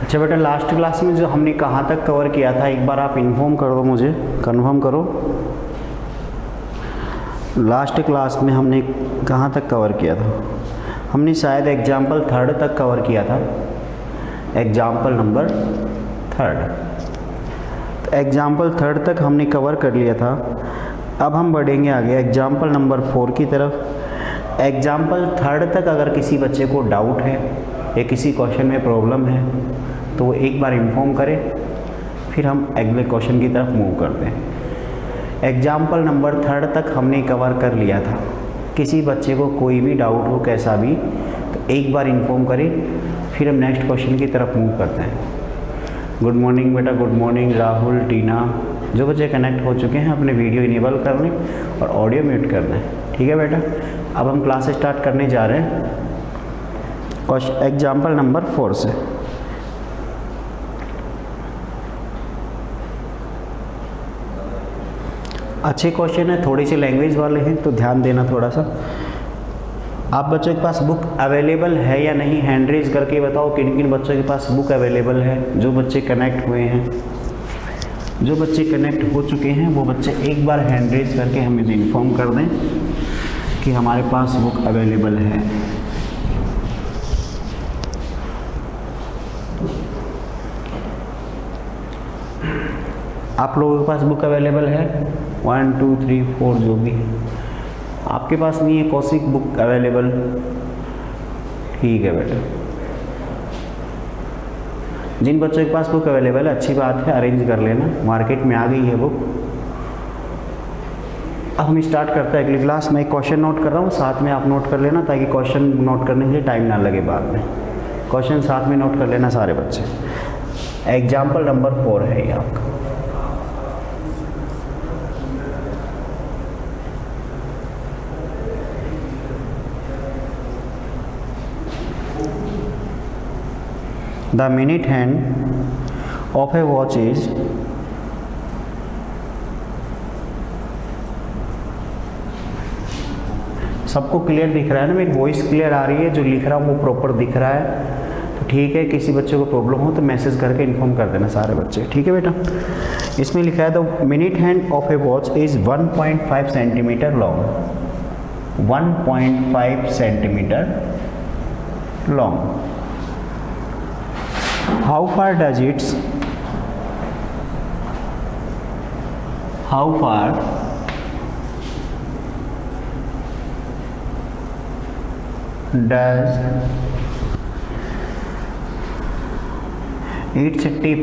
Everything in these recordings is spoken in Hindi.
अच्छा बेटा, लास्ट क्लास में जो हमने कहाँ तक कवर किया था एक बार आप इन्फॉर्म कर दो मुझे, कंफर्म करो। लास्ट क्लास में हमने कहाँ तक कवर किया था? हमने शायद एग्जाम्पल 3 तक कवर किया था, एग्जाम्पल नंबर 3। तो एग्जाम्पल 3 तक हमने कवर कर लिया था। अब हम बढ़ेंगे आगे एग्जाम्पल नंबर 4 की तरफ। एग्जाम्पल 3 तक अगर किसी बच्चे को डाउट है या किसी क्वेश्चन में प्रॉब्लम है तो वो एक बार इन्फॉर्म करे, फिर हम अगले क्वेश्चन की तरफ मूव करते हैं। एग्जाम्पल नंबर 3 तक हमने कवर कर लिया था। किसी बच्चे को कोई भी डाउट हो कैसा भी तो एक बार इन्फॉर्म करें, फिर हम नेक्स्ट क्वेश्चन की तरफ मूव करते हैं। गुड मॉर्निंग बेटा, गुड मॉर्निंग राहुल, टीना। जो बच्चे कनेक्ट हो चुके हैं अपने वीडियो इनेबल कर लें और ऑडियो म्यूट कर दें। ठीक है बेटा, अब हम क्लास स्टार्ट करने जा रहे हैं एग्जाम्पल नंबर 4 से। अच्छे क्वेश्चन है, थोड़ी सी लैंग्वेज वाले हैं तो ध्यान देना थोड़ा सा। आप बच्चों के पास बुक अवेलेबल है या नहीं, हैंड रेज करके बताओ किन किन बच्चों के पास बुक अवेलेबल है। जो बच्चे कनेक्ट हुए हैं, जो बच्चे कनेक्ट हो चुके हैं वो बच्चे एक बार हैंड रेज करके हमें इन्फॉर्म कर दें कि हमारे पास बुक अवेलेबल है। आप लोगों के पास बुक अवेलेबल है? 1 2 3 4 जो भी है। आपके पास नहीं है कौशिक बुक अवेलेबल? ठीक है बेटा, जिन बच्चों के पास बुक अवेलेबल है अच्छी बात है, अरेंज कर लेना, मार्केट में आ गई है बुक। अब हम स्टार्ट करते हैं अगली क्लास में। एक क्वेश्चन नोट कर रहा हूँ, साथ में आप नोट कर लेना ताकि क्वेश्चन नोट करने के लिए टाइम ना लगे बाद में। क्वेश्चन साथ में नोट कर लेना सारे बच्चे। एग्जाम्पल नंबर 4 है ये आपका। The minute hand of a watch is सबको क्लियर दिख रहा है ना? मेरी वॉइस क्लियर आ रही है? जो लिख रहा हूँ वो प्रॉपर दिख रहा है तो ठीक है। किसी बच्चे को प्रॉब्लम हो तो मैसेज करके इन्फॉर्म कर देना सारे बच्चे। ठीक है बेटा, इसमें लिखा है the minute hand of a watch is 1.5 centimetre long. 1.5 centimetre long. How far does does its tip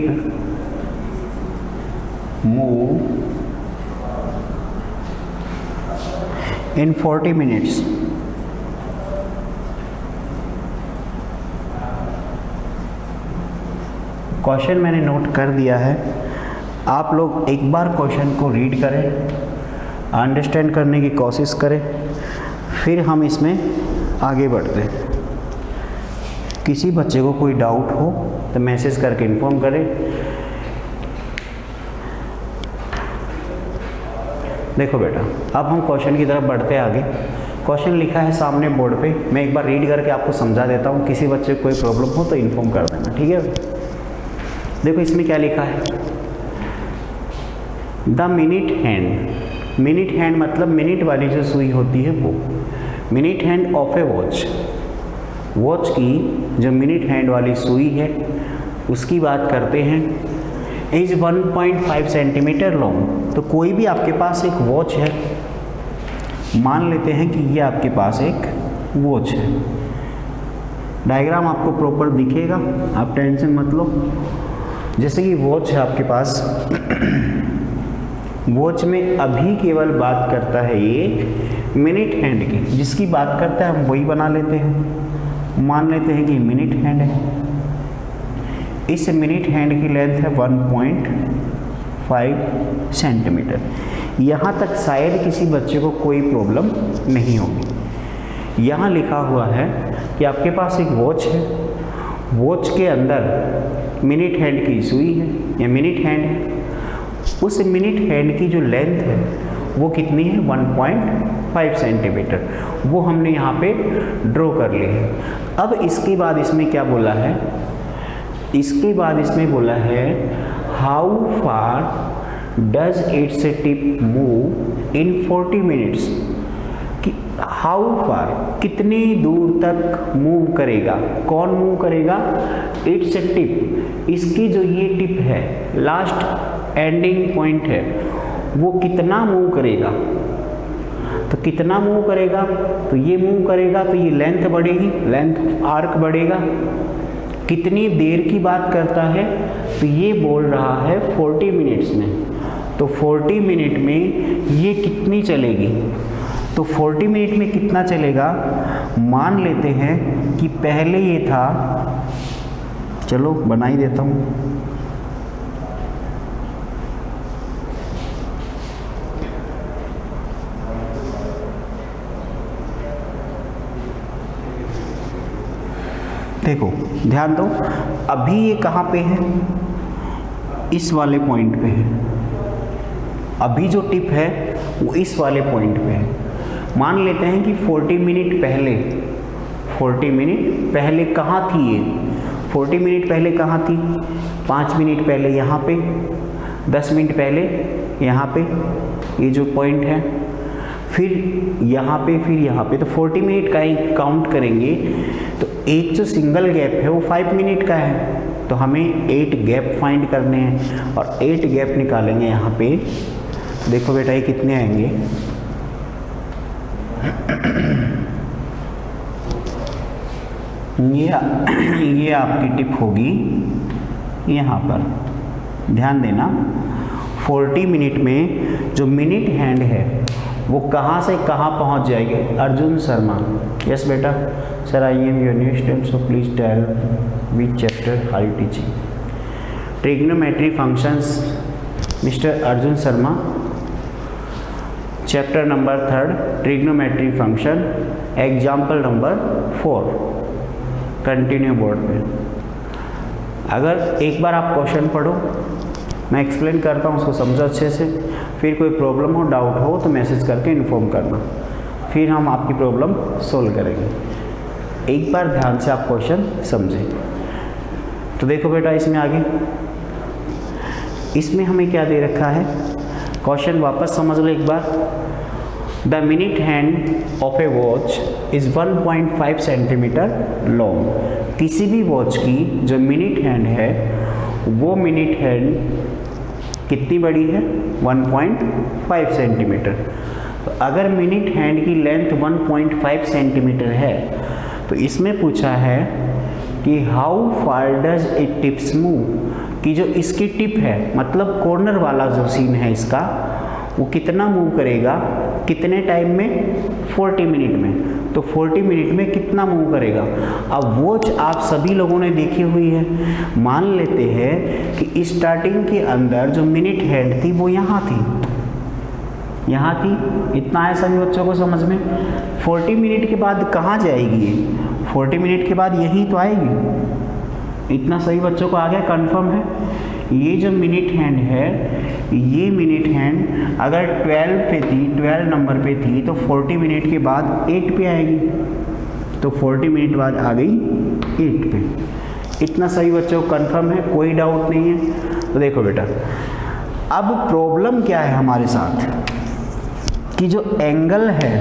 move in 40 minutes? Question मैंने नोट कर दिया है। आप लोग एक बार क्वेश्चन को रीड करें, अंडरस्टैंड करने की कोशिश करें, फिर हम इसमें आगे बढ़ते हैं। किसी बच्चे को कोई डाउट हो तो मैसेज करके इन्फॉर्म करें। देखो बेटा, अब हम क्वेश्चन की तरफ बढ़ते हैं आगे। क्वेश्चन लिखा है सामने बोर्ड पे, मैं एक बार रीड करके आपको समझा देता हूँ। किसी बच्चे को कोई प्रॉब्लम हो तो इन्फॉर्म कर देना। ठीक है, देखो इसमें क्या लिखा है, the minute hand. Minute hand मतलब मिनट वाली जो सुई होती है वो। Minute hand of a watch, watch की जो मिनट हैंड वाली सुई है उसकी बात करते हैं। Is 1.5 centimetre long. तो कोई भी आपके पास एक वॉच है, मान लेते हैं कि ये आपके पास एक वॉच है। डायग्राम आपको प्रॉपर दिखेगा, आप टेंशन मत लो। जैसे कि वॉच है आपके पास, वॉच में अभी केवल बात करता है ये मिनट हैंड की, जिसकी बात करता है हम वही बना लेते हैं। मान लेते हैं कि मिनट हैंड है। इस मिनट हैंड की लेंथ है 1.5 सेंटीमीटर। यहाँ तक शायद किसी बच्चे को कोई प्रॉब्लम नहीं होगी। यहाँ लिखा हुआ है कि आपके पास एक वॉच है, वॉच के अंदर मिनट हैंड की सुई है या मिनट हैंड है। उस मिनट हैंड की जो लेंथ है वो कितनी है? 1.5 सेंटीमीटर। वो हमने यहाँ पे ड्रॉ कर ली है। अब इसके बाद इसमें क्या बोला है, इसके बाद इसमें बोला है how far does its tip move in 40 minutes, कि हाउ फार कितनी दूर तक मूव करेगा, कौन मूव करेगा, इट्स टिप, इसकी जो ये टिप है लास्ट एंडिंग पॉइंट है वो कितना मूव करेगा। तो कितना मूव करेगा, तो ये मूव करेगा तो ये लेंथ बढ़ेगी, लेंथ आर्क बढ़ेगा। कितनी देर की बात करता है, तो ये बोल रहा है 40 मिनट्स में। तो 40 मिनट में ये कितनी चलेगी, तो 40 मिनट में कितना चलेगा, मान लेते हैं कि पहले ये था, चलो बना ही देता हूँ, देखो ध्यान दो, अभी ये कहाँ पे है, इस वाले पॉइंट पे है। अभी जो टिप है वो इस वाले पॉइंट पे है। मान लेते हैं कि 40 मिनट पहले, 40 मिनट पहले कहाँ थी ये, 40 मिनट पहले कहाँ थी, 5 मिनट पहले यहाँ पे, 10 मिनट पहले यहाँ पे, ये जो पॉइंट है, फिर यहाँ पे, फिर यहाँ पे। तो 40 मिनट का ही काउंट करेंगे तो एक जो सिंगल गैप है वो 5 मिनट का है। तो हमें 8 गैप फाइंड करने हैं और 8 गैप निकालेंगे यहाँ पे। देखो बेटा ये कितने आएंगे, ये आपकी टिप होगी यहाँ पर। ध्यान देना 40 मिनट में जो मिनट हैंड है वो कहाँ से कहाँ पहुँच जाएगी। अर्जुन शर्मा, यस बेटा, sir I am your new student, so please tell which chapter are you teaching. Trigonometry functions, mister Arjun Sharma, chapter number 3 trigonometry function, example number 4, continue board पे। अगर एक बार आप क्वेश्चन पढ़ो, मैं एक्सप्लेन करता हूँ, उसको समझो अच्छे से, फिर कोई प्रॉब्लम हो, डाउट हो तो मैसेज करके इन्फॉर्म करना, फिर हम आपकी प्रॉब्लम सोल्व करेंगे। एक बार ध्यान से आप क्वेश्चन समझें। तो देखो बेटा इसमें आगे, इसमें हमें क्या दे रखा है, क्वेश्चन वापस समझ लो एक बार। The minute hand of a watch is 1.5 centimetre long. किसी भी वॉच की जो मिनट हैंड है वो मिनट हैंड कितनी बड़ी है, 1.5 सेंटीमीटर। तो अगर मिनट हैंड की लेंथ 1.5 सेंटीमीटर है तो इसमें पूछा है कि how far does it tips move, कि जो इसकी टिप है मतलब कॉर्नर वाला जो सीन है इसका, वो कितना मूव करेगा, कितने टाइम में, 40 मिनट में। तो 40 मिनट में कितना मूव करेगा। अब वॉच आप सभी लोगों ने देखी हुई है, मान लेते हैं कि स्टार्टिंग के अंदर जो मिनट हैंड थी वो यहाँ थी, यहाँ थी। इतना है सभी बच्चों को समझ में। 40 मिनट के बाद कहाँ जाएगी ये, 40 मिनट के बाद यही तो आएगी। इतना सही बच्चों को आ गया, कंफर्म है। ये जो मिनट हैंड है, ये मिनट हैंड अगर 12 पे थी, 12 नंबर पे थी, तो 40 मिनट के बाद 8 पे आएगी। तो 40 मिनट बाद आ गई 8 पे। इतना सही बच्चों को कंफर्म है, कोई डाउट नहीं है। तो देखो बेटा, अब प्रॉब्लम क्या है हमारे साथ, कि जो एंगल है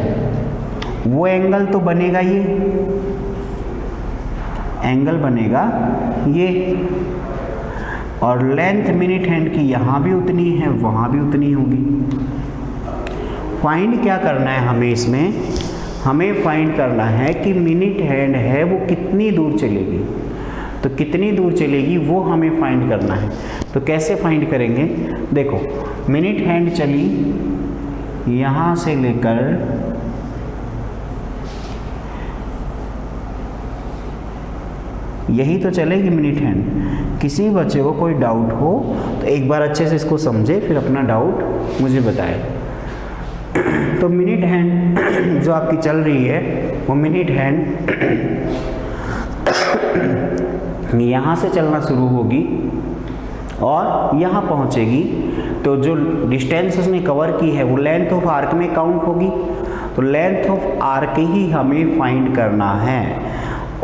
वो एंगल तो बनेगा, ये एंगल बनेगा ये, और लेंथ मिनट हैंड की यहाँ भी उतनी है, वहाँ भी उतनी होगी। फाइंड क्या करना है हमें इसमें, हमें फाइंड करना है कि मिनट हैंड है वो कितनी दूर चलेगी। तो कितनी दूर चलेगी वो हमें फाइंड करना है। तो कैसे फाइंड करेंगे, देखो मिनट हैंड चली यहाँ से लेकर यही तो चलेगी मिनट हैंड। किसी बच्चे को कोई डाउट हो तो एक बार अच्छे से इसको समझे, फिर अपना डाउट मुझे बताए। तो मिनट हैंड जो आपकी चल रही है वो मिनट हैंड यहाँ से चलना शुरू होगी और यहाँ पहुँचेगी। तो जो डिस्टेंस उसने कवर की है वो लेंथ ऑफ आर्क में काउंट होगी। तो लेंथ ऑफ आर्क ही हमें फाइंड करना है,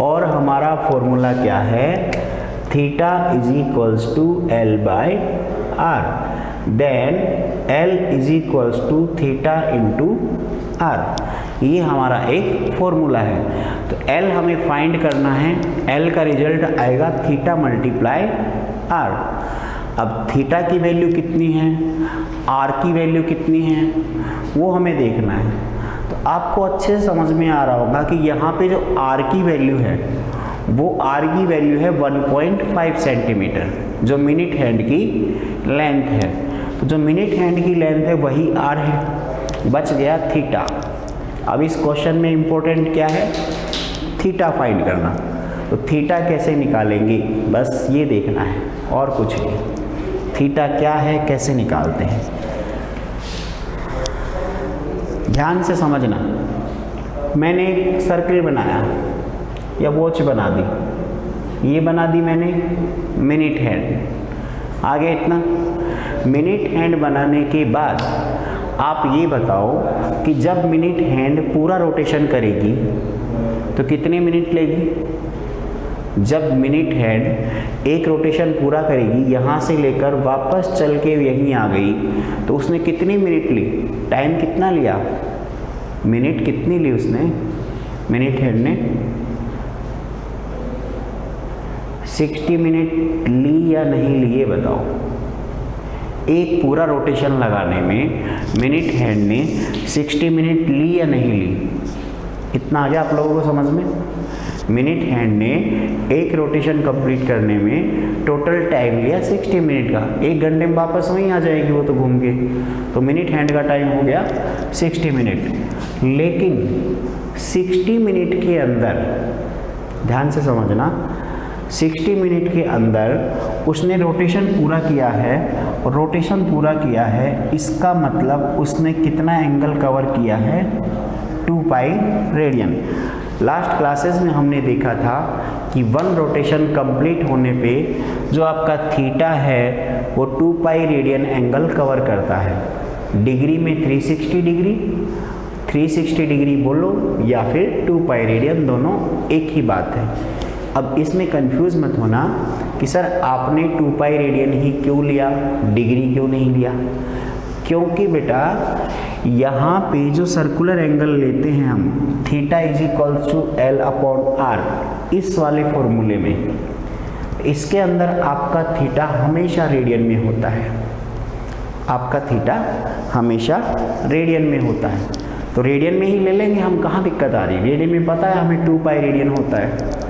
और हमारा फॉर्मूला क्या है, theta is equals to L by R, then L is equals to theta into R. ये हमारा एक फॉर्मूला है। तो एल हमें फाइंड करना है, एल का रिजल्ट आएगा थीटा मल्टीप्लाई आर। अब थीटा की वैल्यू कितनी है, आर की वैल्यू कितनी है, वो हमें देखना है। तो आपको अच्छे से समझ में आ रहा होगा कि यहाँ पे जो आर की वैल्यू है वो आर की वैल्यू है 1.5 सेंटीमीटर, जो मिनट हैंड की लेंथ है। तो जो मिनट हैंड की लेंथ है वही आर है, बच गया थीटा। अब इस क्वेश्चन में इंपॉर्टेंट क्या है, थीटा फाइंड करना। तो थीटा कैसे निकालेंगे, बस ये देखना है और कुछ नहीं। थीटा क्या है, कैसे निकालते हैं, ध्यान से समझना। मैंने एक सर्कल बनाया या वॉच बना दी, ये बना दी मैंने मिनट हैंड। आगे इतना मिनट हैंड बनाने के बाद आप ये बताओ कि जब मिनट हैंड पूरा रोटेशन करेगी तो कितने मिनट लेगी। जब मिनट हैंड एक रोटेशन पूरा करेगी, यहाँ से लेकर वापस चल के यहीं आ गई, तो उसने कितनी मिनट ली, टाइम कितना लिया, मिनट कितनी ली उसने, मिनट हैंड ने 60 मिनट ली या नहीं ली, ये बताओ। एक पूरा रोटेशन लगाने में मिनट हैंड ने 60 मिनट ली या नहीं ली, इतना आ गया आप लोगों को समझ में। मिनट हैंड ने एक रोटेशन कंप्लीट करने में टोटल टाइम लिया 60 मिनट का। 1 घंटे में वापस वहीं आ जाएगी वो तो घूम के, तो मिनट हैंड का टाइम हो गया 60 मिनट। लेकिन 60 मिनट के अंदर, ध्यान से समझना, 60 मिनट के अंदर उसने रोटेशन पूरा किया है, और रोटेशन पूरा किया है इसका मतलब उसने कितना एंगल कवर किया है, 2 पाई रेडियन। लास्ट क्लासेस में हमने देखा था कि 1 रोटेशन कंप्लीट होने पे जो आपका थीटा है वो 2 पाई रेडियन एंगल कवर करता है। डिग्री में 360 डिग्री, 360 डिग्री बोलो या फिर 2 पाई रेडियन, दोनों एक ही बात है। अब इसमें कंफ्यूज मत होना कि सर आपने 2 पाई रेडियन ही क्यों लिया, डिग्री क्यों नहीं लिया। क्योंकि बेटा यहाँ पे जो सर्कुलर एंगल लेते हैं हम, theta is equals to L upon R, इस वाले फॉर्मूले में, इसके अंदर आपका थीटा हमेशा रेडियन में होता है, आपका थीटा हमेशा रेडियन में होता है। तो रेडियन में ही ले लेंगे हम, कहाँ दिक्कत आ रही है, रेडियन में पता है हमें 2 पाई रेडियन होता है।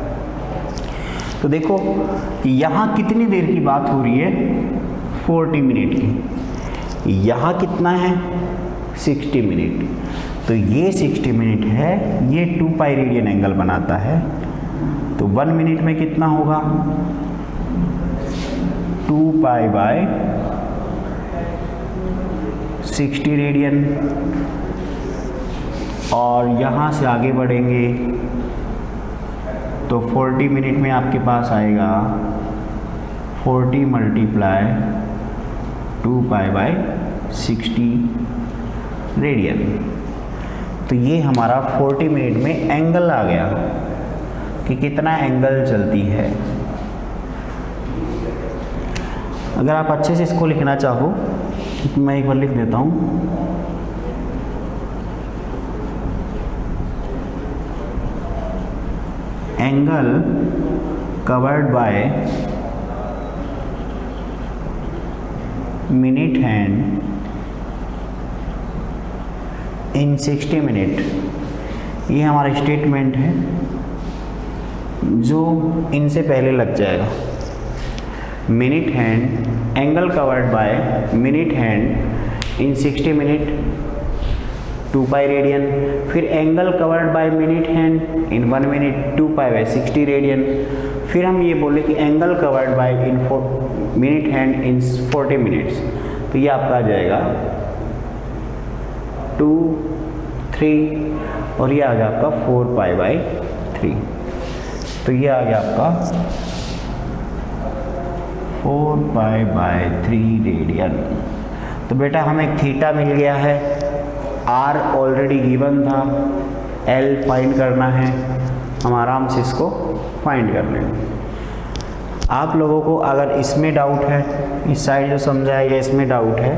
तो देखो यहाँ कितनी देर की बात हो रही है, 40 मिनट की। यहाँ कितना है, 60 मिनट। तो ये 60 मिनट है, ये 2 पाई रेडियन एंगल बनाता है। तो 1 मिनट में कितना होगा, 2 पाई बाय 60 रेडियन। और यहाँ से आगे बढ़ेंगे तो 40 मिनट में आपके पास आएगा 40 मल्टीप्लाई 2 पाई बाय 60 रेडियन। तो ये हमारा 40 मिनट में एंगल आ गया कि कितना एंगल चलती है। अगर आप अच्छे से इसको लिखना चाहो तो मैं एक बार लिख देता हूँ। Angle covered by minute hand in 60 minute, ये हमारा स्टेटमेंट है जो इनसे पहले लग जाएगा। Minute hand, angle covered by minute hand in 60 minute, 2 pi radian. फिर angle covered by minute hand in 1 minute, 2 pi by 60 radian. फिर हम ये बोले कि angle covered by in minute hand in 40 minutes. तो ये आपका आ जाएगा 2, 3 और ये आ गया आपका 4 पाई बाय 3। तो ये आ गया आपका 4 पाई बाय 3 रेडियन। तो बेटा हमें थीटा मिल गया है, आर ऑलरेडी गिवन था, एल फाइंड करना है, हम आराम से इसको फाइंड कर लेंगे। आप लोगों को अगर इसमें डाउट है, इस साइड जो समझाया गया इसमें डाउट है,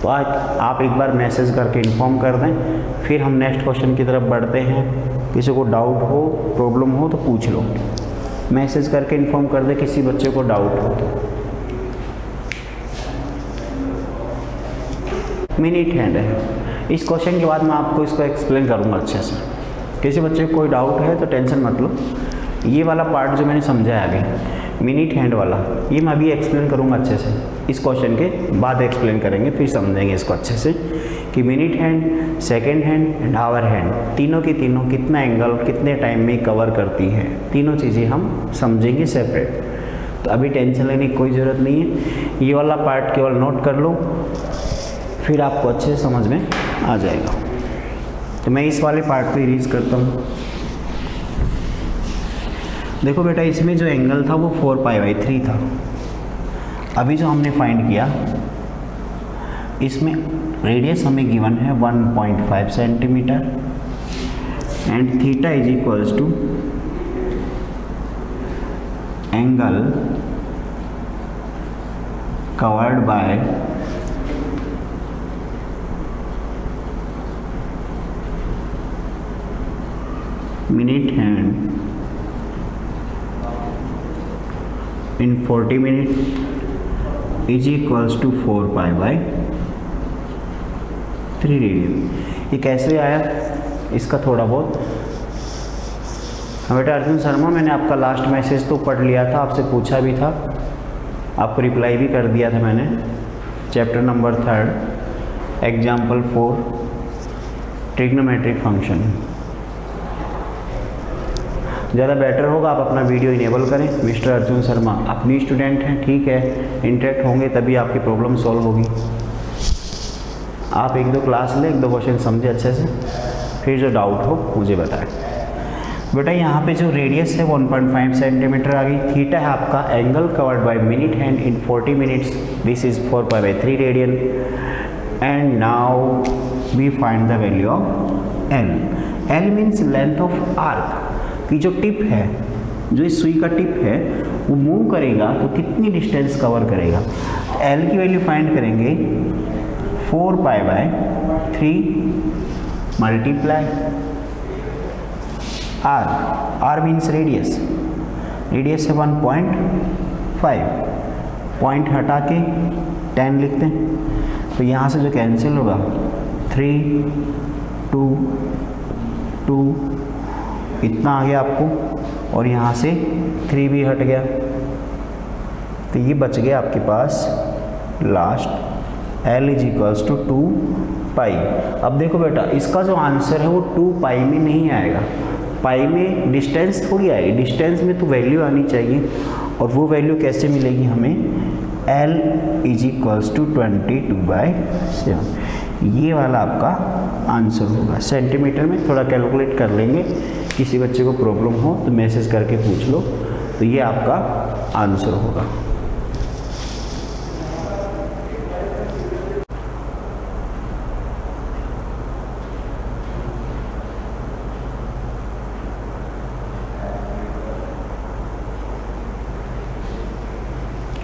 तो आज आप एक बार मैसेज करके इन्फॉर्म कर दें, फिर हम नेक्स्ट क्वेश्चन की तरफ बढ़ते हैं। किसी को डाउट हो, प्रॉब्लम हो तो पूछ लो, मैसेज करके इन्फॉर्म कर दें किसी बच्चे को डाउट हो तो। मिनट हैंड है, इस क्वेश्चन के बाद मैं आपको इसको एक्सप्लेन करूँगा अच्छे से। किसी बच्चे को कोई डाउट है तो टेंशन मत लो, ये वाला पार्ट जो मैंने समझाया अभी मिनट हैंड वाला, ये मैं अभी एक्सप्लेन करूँगा अच्छे से। इस क्वेश्चन के बाद एक्सप्लेन करेंगे, फिर समझेंगे इसको अच्छे से कि minute hand, second hand and hour hand, तीनों की तीनों कितना एंगल कितने टाइम में कवर करती है, तीनों चीज़ें हम समझेंगे सेपरेट। तो अभी टेंशन लेने की कोई ज़रूरत नहीं है, ये वाला पार्ट केवल नोट कर लो, फिर आपको अच्छे से समझ में आ जाएगा। तो मैं इस वाले पार्ट को इरेज करता हूँ। देखो बेटा, इसमें जो एंगल था वो 4π/3 था। अभी जो हमने फाइंड किया, इसमें रेडियस हमें गिवन है 1.5 centimetre and theta is equals to angle covered by minute hand in 40 minutes is equals to 4π/3 radian. ये कैसे आया, इसका थोड़ा बहुत बेटा अर्जुन शर्मा, मैंने आपका लास्ट मैसेज तो पढ़ लिया था, आपसे पूछा भी था, आपको रिप्लाई भी कर दिया था मैंने। Chapter number 3 example 4 trigonometric function. ज़्यादा बेटर होगा आप अपना वीडियो इनेबल करें। मिस्टर अर्जुन शर्मा अपनी स्टूडेंट हैं, ठीक है, इंटरेक्ट होंगे तभी आपकी प्रॉब्लम सॉल्व होगी। आप 1-2 क्लास लें, 1-2 क्वेश्चन समझे अच्छे से, फिर जो डाउट हो मुझे बताएं। बेटा यहाँ पे जो रेडियस है 1.5 सेंटीमीटर आ गई, थीटा है आपका angle covered by minute hand in 40 minutes, this is 4π/3 radian. And now we find the value of L. L means length of arc की जो टिप है, जो इस सुई का टिप है वो मूव करेगा तो कितनी डिस्टेंस कवर करेगा। एल की वैल्यू फाइंड करेंगे 4π/3 multiply R, R means radius, radius है 1.5, पॉइंट हटा के 10 लिखते हैं, तो यहाँ से जो कैंसिल होगा 3 2 2 इतना आ गया आपको, और यहाँ से 3 भी हट गया, तो ये बच गया आपके पास last L is equals to 2π। अब देखो बेटा, इसका जो आंसर है वो 2π में नहीं आएगा, पाई में डिस्टेंस थोड़ी आएगी, डिस्टेंस में तो वैल्यू आनी चाहिए, और वो वैल्यू कैसे मिलेगी हमें, L इज इक्वल्स टू 22/7। ये वाला आपका आंसर होगा। सेंटीमीटर में थोड़ा कैलकुलेट कर लेंगे, किसी बच्चे को प्रॉब्लम हो तो मैसेज करके पूछ लो, तो ये आपका आंसर होगा।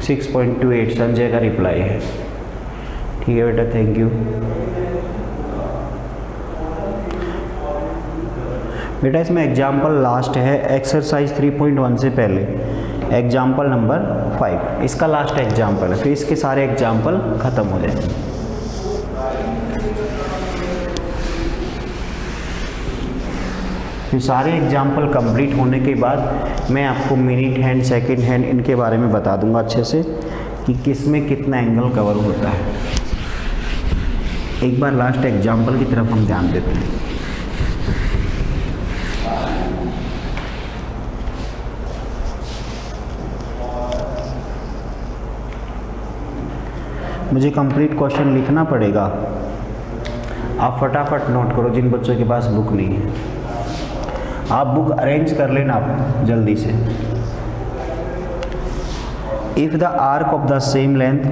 सिक्स 6.28 संजय का रिप्लाई है, ठीक है बेटा, थैंक यू। बेटा इसमें एग्जाम्पल लास्ट है, एक्सरसाइज 3.1 से पहले एग्जाम्पल नंबर 5, इसका लास्ट एग्जाम्पल है, फिर इसके सारे एग्जाम्पल खत्म हो जाएंगे। फिर सारे एग्जाम्पल कंप्लीट होने के बाद मैं आपको मिनट हैंड, सेकंड हैंड, इनके बारे में बता दूंगा अच्छे से कि किस में कितना एंगल कवर होता है। एक बार लास्ट एग्जाम्पल की तरफ हम ध्यान देते हैं। मुझे कंप्लीट क्वेश्चन लिखना पड़ेगा, आप फटाफट नोट करो जिन बच्चों के पास बुक नहीं है, आप बुक अरेंज कर लेना आप जल्दी से। If the arc of the same length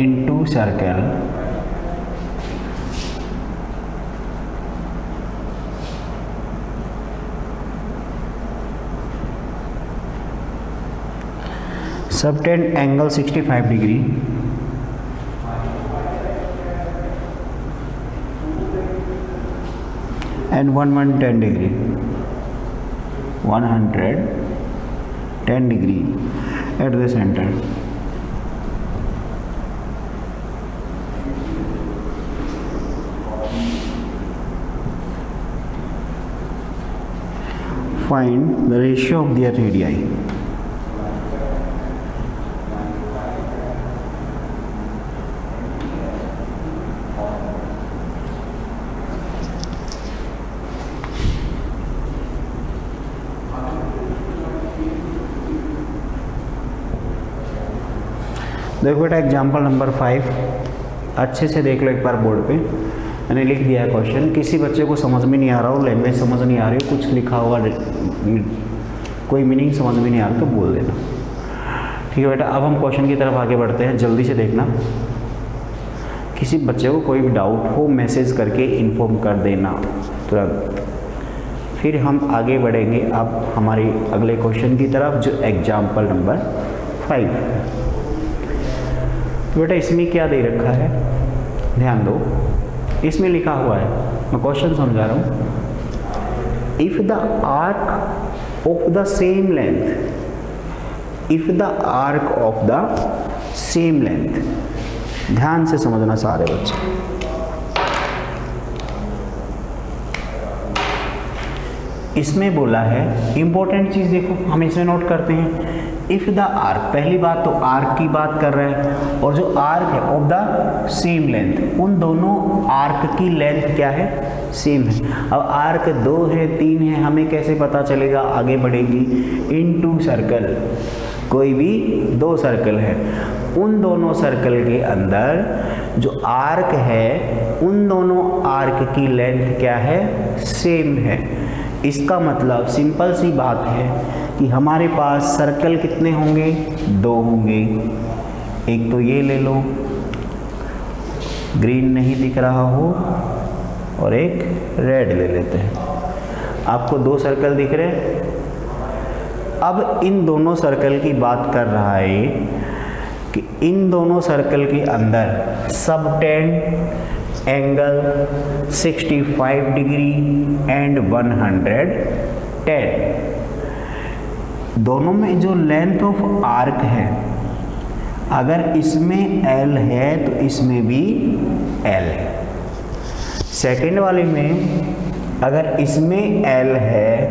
into circle subtend angle 65 degree and 110 degree 110 degree at the center. Find the ratio of their radii. देखो बेटा एग्जाम्पल नंबर 5 अच्छे से देख लो एक बार बोर्ड पे। मैंने लिख दिया है क्वेश्चन। किसी बच्चे को समझ में नहीं आ रहा हो, लैंग्वेज समझ नहीं आ रही हो, कुछ लिखा हुआ कोई मीनिंग समझ में नहीं आ रहा तो बोल देना, ठीक है बेटा। अब हम क्वेश्चन की तरफ आगे बढ़ते हैं, जल्दी से देखना। किसी बच्चे को कोई भी डाउट हो मैसेज करके इन्फॉर्म कर देना तुरंत। फिर हम आगे बढ़ेंगे अब हमारे अगले क्वेश्चन की तरफ जो एग्जाम्पल नंबर 5। तो बेटा इसमें क्या दे रखा है ध्यान दो। इसमें लिखा हुआ है, मैं क्वेश्चन समझा रहा हूँ। If the arc of the same length, if the arc of the same length, ध्यान से समझना सारे बच्चे। इसमें बोला है इंपॉर्टेंट चीज देखो, हम इसमें नोट करते हैं। इफ द आर्क, पहली बात तो आर्क की बात कर रहे हैं, और जो आर्क है ऑफ द सेम लेंथ, उन दोनों आर्क की लेंथ क्या है, सेम है। अब आर्क 2 है 3 है, हमें कैसे पता चलेगा, आगे बढ़ेगी। इनटू सर्कल, कोई भी 2 सर्कल है, उन दोनों सर्कल के अंदर जो आर्क है उन दोनों आर्क की लेंथ क्या है, सेम है। इसका मतलब सिंपल सी बात है कि हमारे पास सर्कल कितने होंगे, 2 होंगे। एक तो ये ले लो, ग्रीन नहीं दिख रहा हो, और एक रेड ले लेते हैं। आपको 2 सर्कल दिख रहे हैं। अब इन दोनों सर्कल की बात कर रहा है कि इन दोनों सर्कल के अंदर सबटेंड एंगल 65 डिग्री एंड 110, दोनों में जो लेंथ ऑफ आर्क है, अगर इसमें L है तो इसमें भी L है। सेकेंड वाले में अगर इसमें L है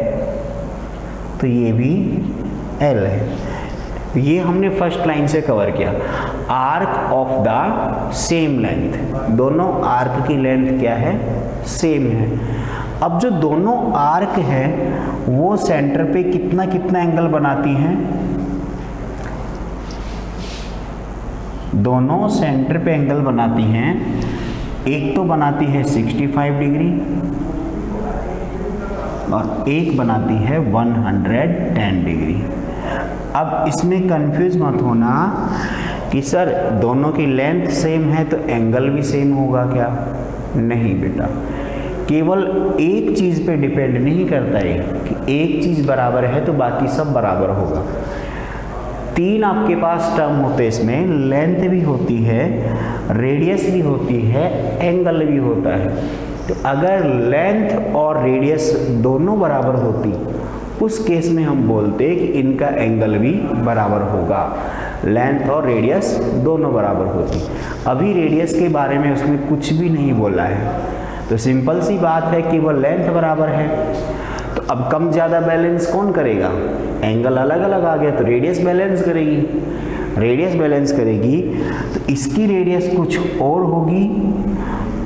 तो ये भी L है। ये हमने फर्स्ट लाइन से कवर किया। Arc of the same length, दोनों आर्क की लेंथ क्या है, सेम है। अब जो दोनों आर्क है वो सेंटर पे कितना कितना एंगल बनाती हैं, दोनों सेंटर पे एंगल बनाती हैं। एक तो बनाती है 65 डिग्री और एक बनाती है 110 डिग्री। अब इसमें कंफ्यूज मत होना कि सर दोनों की लेंथ सेम है तो एंगल भी सेम होगा क्या, नहीं बेटा। केवल एक चीज़ पे डिपेंड नहीं करता है कि एक चीज़ बराबर है तो बाकी सब बराबर होगा। 3 आपके पास टर्म होते हैं इसमें, लेंथ भी होती है, रेडियस भी होती है, एंगल भी होता है। तो अगर लेंथ और रेडियस दोनों बराबर होती उस केस में हम बोलते कि इनका एंगल भी बराबर होगा। लेंथ और रेडियस दोनों बराबर होती। अभी रेडियस के बारे में उसमें कुछ भी नहीं बोला है, तो सिंपल सी बात है कि वो लेंथ बराबर है। तो अब कम ज़्यादा बैलेंस कौन करेगा, एंगल अलग अलग आ गया तो रेडियस बैलेंस करेगी। रेडियस बैलेंस करेगी तो इसकी रेडियस कुछ और होगी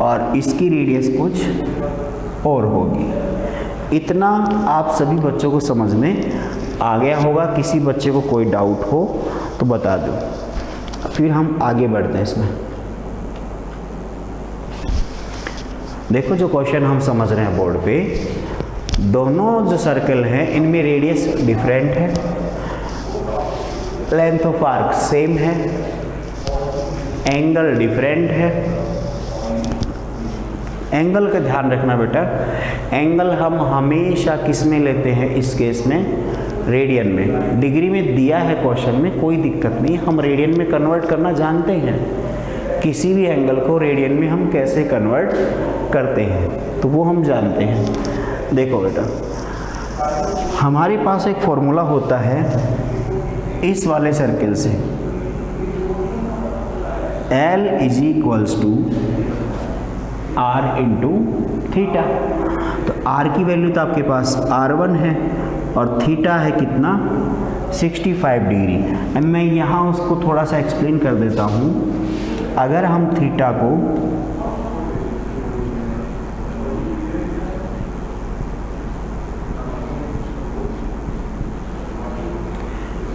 और इसकी रेडियस कुछ और होगी। इतना आप सभी बच्चों को समझ में आ गया होगा। किसी बच्चे को कोई डाउट हो तो बता दो, फिर हम आगे बढ़ते हैं इसमें। देखो जो क्वेश्चन हम समझ रहे हैं बोर्ड पे, दोनों जो सर्कल हैं इनमें रेडियस डिफरेंट है, लेंथ ऑफ आर्क सेम है, एंगल डिफरेंट है। एंगल का ध्यान रखना बेटा, एंगल हम हमेशा किस में लेते हैं, इस केस में रेडियन में। डिग्री में दिया है क्वेश्चन में, कोई दिक्कत नहीं, हम रेडियन में कन्वर्ट करना जानते हैं। किसी भी एंगल को रेडियन में हम कैसे कन्वर्ट करते हैं तो वो हम जानते हैं। देखो बेटा, हमारे पास एक फॉर्मूला होता है इस वाले सर्किल से, L = R इंटू थीटा। तो R की वैल्यू तो आपके पास R1 है और थीटा है कितना, 65 डिग्री। अब मैं यहाँ उसको थोड़ा सा एक्सप्लेन कर देता हूँ। अगर हम थीटा को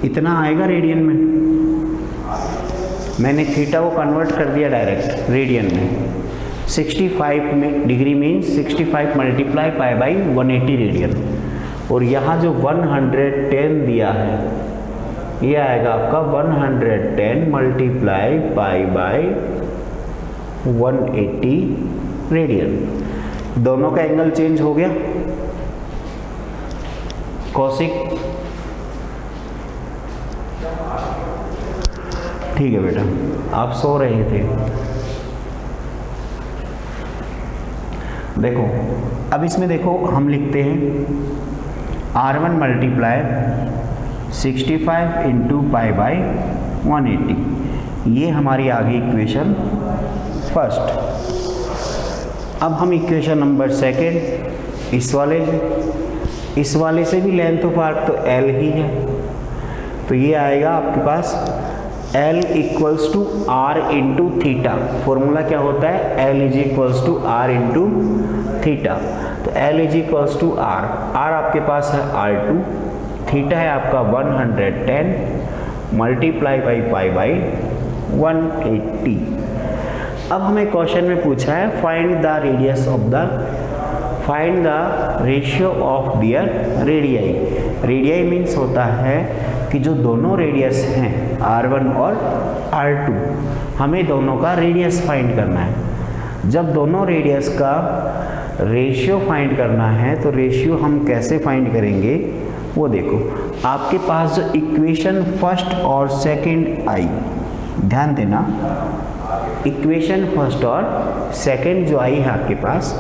इतना आएगा रेडियन में, मैंने थीटा को कन्वर्ट कर दिया डायरेक्ट रेडियन में। 65 में degree means 65 multiply pi by 180 radian, और यहाँ जो 110 दिया है ये आएगा आपका 110 मल्टीप्लाई पाई बाई 180 रेडियन। दोनों का एंगल चेंज हो गया, कॉसिक। ठीक है बेटा, आप सो रहे थे। देखो अब इसमें देखो हम लिखते हैं R1 multiply 65 into pi by 180। ये हमारी आ गई इक्वेशन फर्स्ट। अब हम इक्वेशन नंबर सेकेंड, इस वाले से भी लेंथ ऑफ आर्क तो L ही है, तो ये आएगा आपके पास L = R into theta. Formula क्या होता है, L = R इंटू थीटा। तो L = R, R आपके पास है R2, थीटा है आपका 110 मल्टीप्लाई बाई पाई बाई 180। अब हमें क्वेश्चन में पूछा है find the ratio of their radii. Radii means होता है कि जो दोनों रेडियस हैं R1 और R2, हमें दोनों का रेडियस फाइंड करना है। जब दोनों रेडियस का रेशियो फाइंड करना है तो रेशियो हम कैसे फाइंड करेंगे वो देखो। आपके पास जो इक्वेशन फर्स्ट और सेकंड आई, ध्यान देना, इक्वेशन फर्स्ट और सेकंड जो आई है आपके पास,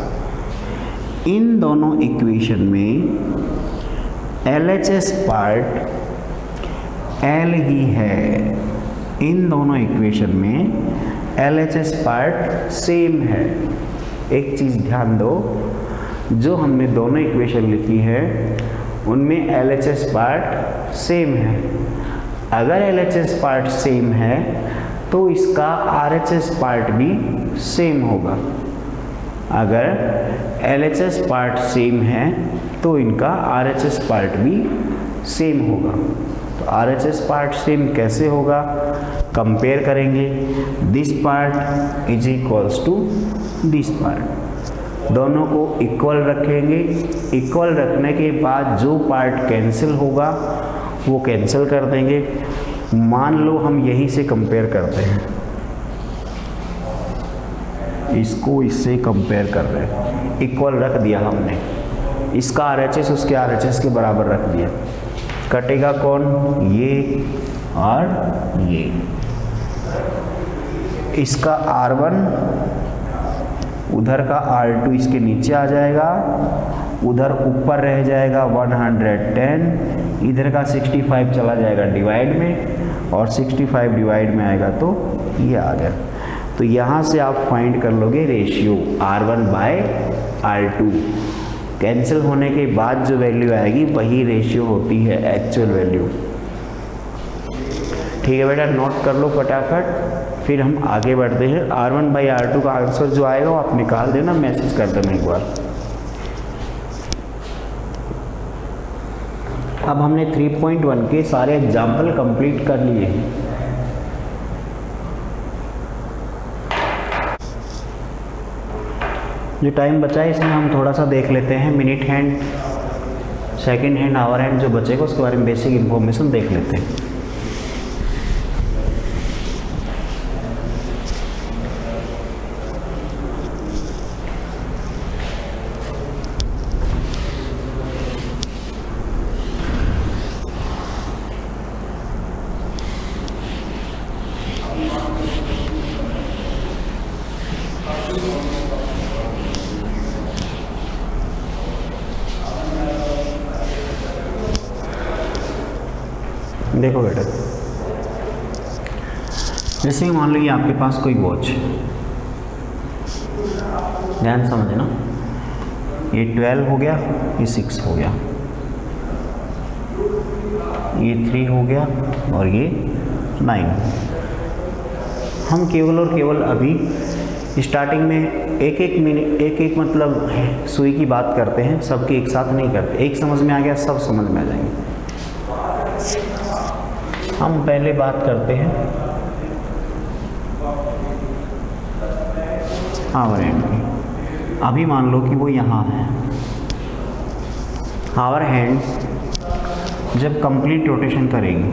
इन दोनों इक्वेशन में LHS पार्ट L ही है। इन दोनों इक्वेशन में LHS पार्ट सेम है। एक चीज़ ध्यान दो, जो हमने दोनों इक्वेशन लिखी है उनमें LHS पार्ट सेम है। अगर LHS पार्ट सेम है तो इसका RHS पार्ट भी सेम होगा। अगर LHS पार्ट सेम है तो इनका RHS पार्ट भी सेम होगा। तो RHS पार्ट सेम कैसे होगा, कंपेयर करेंगे। This part is equals to this part, दोनों को इक्वल रखेंगे। इक्वल रखने के बाद जो पार्ट कैंसिल होगा वो कैंसिल कर देंगे। मान लो हम यहीं से कंपेयर करते हैं, इसको इससे कंपेयर कर रहे हैं, इक्वल रख दिया हमने, इसका RHS उसके RHS के बराबर रख दिया। कटेगा कौन, ये और ये। इसका R1 उधर का R2 इसके नीचे आ जाएगा, उधर ऊपर रह जाएगा 110, इधर का 65 चला जाएगा डिवाइड में, और 65 डिवाइड में आएगा तो ये आ गया। तो यहाँ से आप फाइंड कर लोगे ratio R1 bye R2। Cancel होने के बाद जो वैल्यू आएगी वही रेशियो होती है एक्चुअल वैल्यू। ठीक है बेटा, नोट कर लो फटाफट, फिर हम आगे बढ़ते हैं। R1 बाई R2 का आंसर जो आएगा वो आप निकाल देना, मैसेज कर देना एक बार। अब हमने 3.1 के सारे एग्जाम्पल कंप्लीट कर लिए हैं। जो टाइम बचा है इसमें हम थोड़ा सा देख लेते हैं, minute hand, second hand, hour hand जो बचेगा उसके बारे में बेसिक इन्फॉर्मेशन देख लेते हैं। देखो बेटा, जैसे ही मान लो ये आपके पास कोई वॉच, ध्यान समझना, ये 12 हो गया, ये 6 हो गया, ये 3 हो गया और ये 9। हम केवल और केवल अभी स्टार्टिंग में एक एक मतलब सुई की बात करते हैं, सबके एक साथ नहीं करते। एक समझ में आ गया, सब समझ में आ जाएंगे। हम पहले बात करते हैं आवर हैंड की। अभी मान लो कि वो यहाँ है। आवर हैंड जब कंप्लीट रोटेशन करेगी,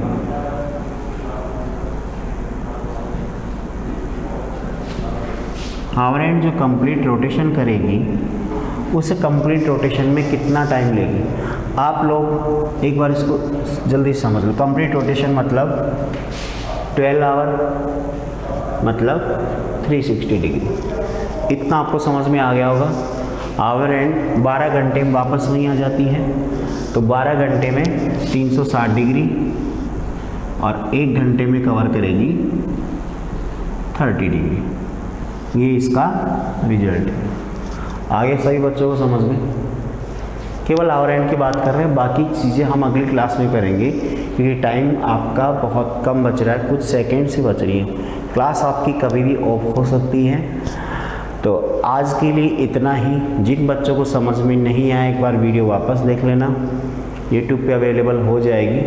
आवर हैंड जो कंप्लीट रोटेशन करेगी, उस कंप्लीट रोटेशन में कितना टाइम लेगी? आप लोग एक बार इसको जल्दी समझ लो। कंप्लीट रोटेशन मतलब 12 आवर मतलब 360 डिग्री। इतना आपको समझ में आ गया होगा। आवर हैंड 12 घंटे में वापस नहीं आ जाती है, तो 12 घंटे में 360 डिग्री और 1 घंटे में कवर करेगी 30 डिग्री। ये इसका रिजल्ट है। आगे सभी बच्चों को समझ में, केवल आवर हैंड की बात कर रहे हैं, बाकी चीज़ें हम अगली क्लास में करेंगे क्योंकि टाइम आपका बहुत कम बच रहा है, कुछ सेकंड से बच रही है। क्लास आपकी कभी भी ऑफ हो सकती है। तो आज के लिए इतना ही। जिन बच्चों को समझ में नहीं आया, एक बार वीडियो वापस देख लेना, यूट्यूब पे अवेलेबल हो जाएगी।